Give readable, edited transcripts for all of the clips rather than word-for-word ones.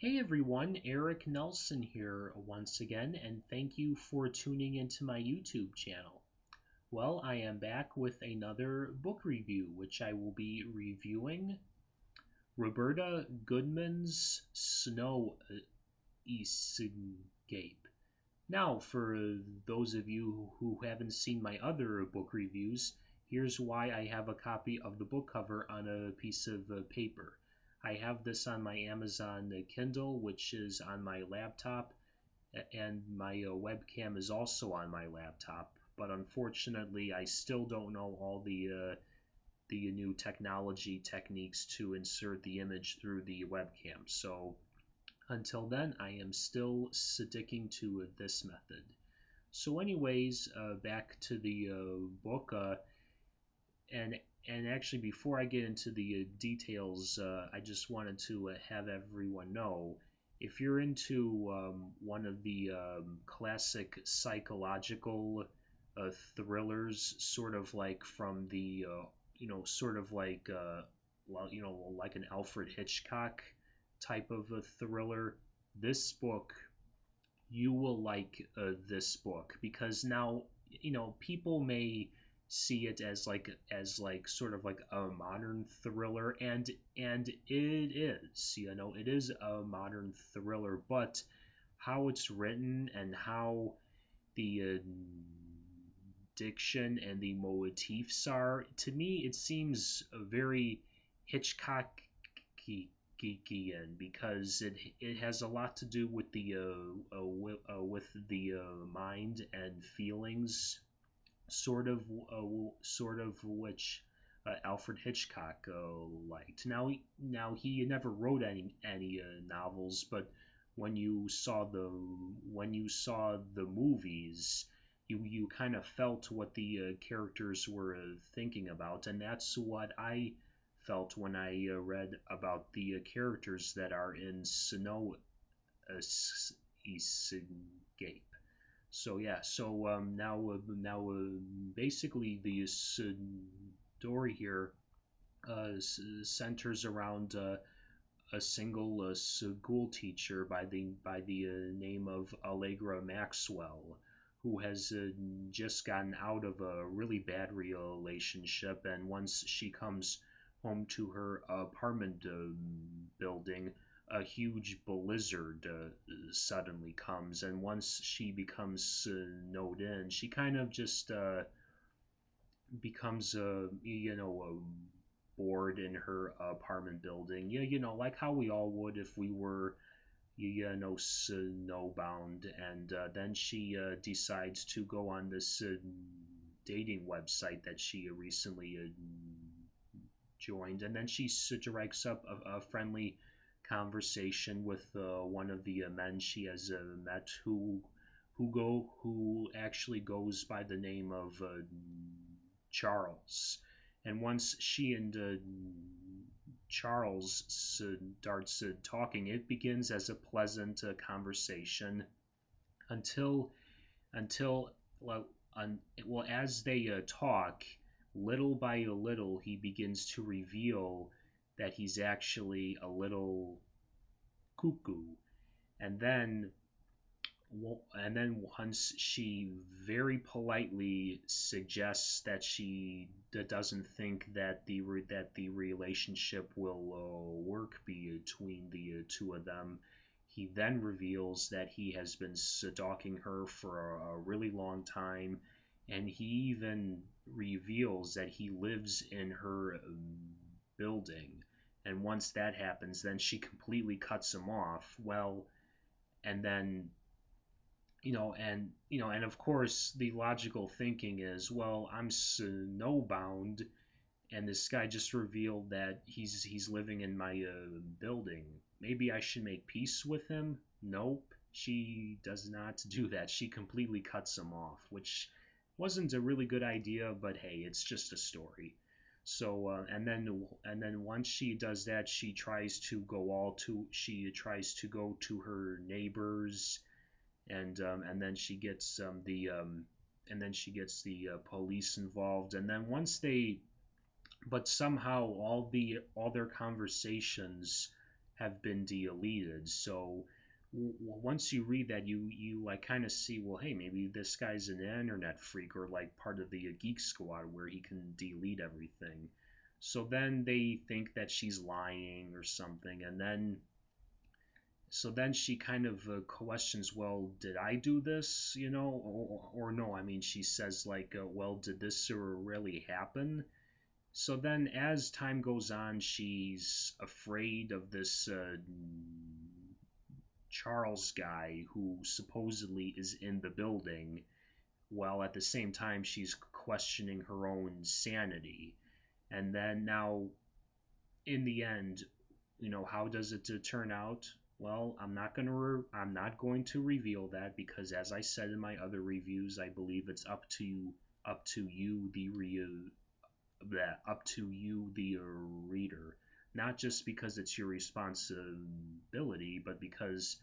Hey everyone, Eric Nelson here once again, and thank you for tuning into my YouTube channel. Well, I am back with another book review, which I will be reviewing Roberta Goodman's Snow Escape. Now, for those of you who haven't seen my other book reviews, here's why I have a copy of the book cover on a piece of paper. I have this on my Amazon Kindle, which is on my laptop, and my webcam is also on my laptop. But unfortunately, I still don't know all the new technology techniques to insert the image through the webcam. So until then, I am still sticking to this method. So anyways, back to the book, and actually before I get into the details, I just wanted to have everyone know, if you're into one of the classic psychological thrillers, sort of like from the sort of like like an Alfred Hitchcock type of a thriller, this book, you will like this book, because now people may see it as like sort of like a modern thriller, and it is, it is a modern thriller, but how it's written and how the diction and the motifs are, to me it seems very Hitchcock because it has a lot to do with the mind and feelings, sort of which Alfred Hitchcock liked. Now he never wrote any novels, but when you saw the movies, you kind of felt what the characters were thinking about, and that's what I felt when I read about the characters that are in Snow Escape. So yeah, so basically the story here centers around a single school teacher by the name of Allegra Maxwell, who has just gotten out of a really bad relationship, and once she comes home to her apartment building, a huge blizzard suddenly comes, and once she becomes snowed in, she kind of just becomes bored in her apartment building. Yeah, like how we all would if we were snowbound, and then she decides to go on this dating website that she recently joined, and then she strikes up a friendly conversation with one of the men she has met, who actually goes by the name of Charles. And once she and Charles starts talking, it begins as a pleasant conversation until well, as they talk, little by little, he begins to reveal that he's actually a little cuckoo. And then once she very politely suggests that she doesn't think that the relationship will work between the two of them, he then reveals that he has been stalking her for a really long time, and he even reveals that he lives in her building. And once that happens, then she completely cuts him off. Well, and then and of course the logical thinking is, well, I'm snowbound, and this guy just revealed that he's living in my building. Maybe I should make peace with him. Nope, she does not do that. She completely cuts him off, which wasn't a really good idea, but hey, it's just a story. So and then once she does that, she tries to go to her neighbors, and then she gets the police involved, and then once they but somehow all their conversations have been deleted. So once you read that, you like kind of see, well, hey, maybe this guy's an internet freak or like part of the Geek Squad where he can delete everything. So then they think that she's lying or something, and then she kind of questions, well, did I do this, or no? I mean, she says like, well, did this really happen? So then, as time goes on, she's afraid of this Charles guy who supposedly is in the building, while at the same time she's questioning her own sanity. And then now, in the end, how does it turn out? Well, I'm not going to reveal that because, as I said in my other reviews, I believe it's up to you, the reader. Not just because it's your responsibility, but because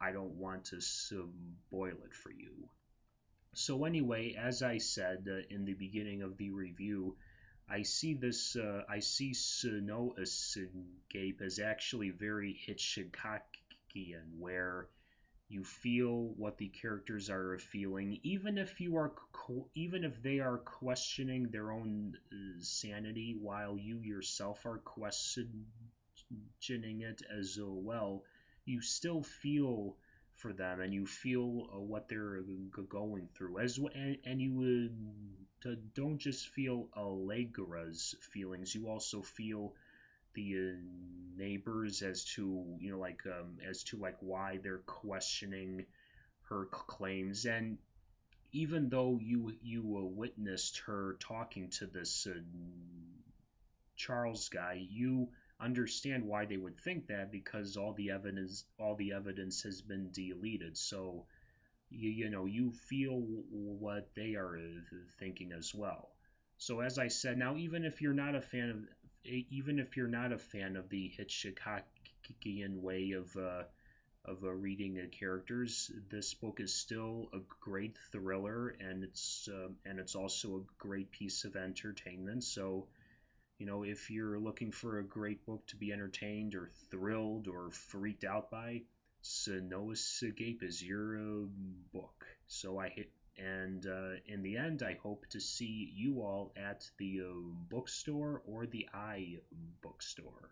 I don't want to spoil it for you. So anyway, as I said in the beginning of the review, I see Snow Escape as actually very Hitchcockian, where you feel what the characters are feeling, even if they are questioning their own sanity, while you yourself are questioning it as well. You still feel for them, and you feel what they're going through, and you don't just feel Allegra's feelings. You also feel the neighbors as to like why they're questioning her claims. And even though you witnessed her talking to this Charles guy, you understand why they would think that, because all the evidence has been deleted. So you feel what they are thinking as well. So as I said, now even if you're not a fan of the Hitchcockian way of reading characters, this book is still a great thriller, and it's also a great piece of entertainment. So if you're looking for a great book to be entertained or thrilled or freaked out by, Snow Escape is your book. So I hit, and in the end, I hope to see you all at the bookstore or the bookstore.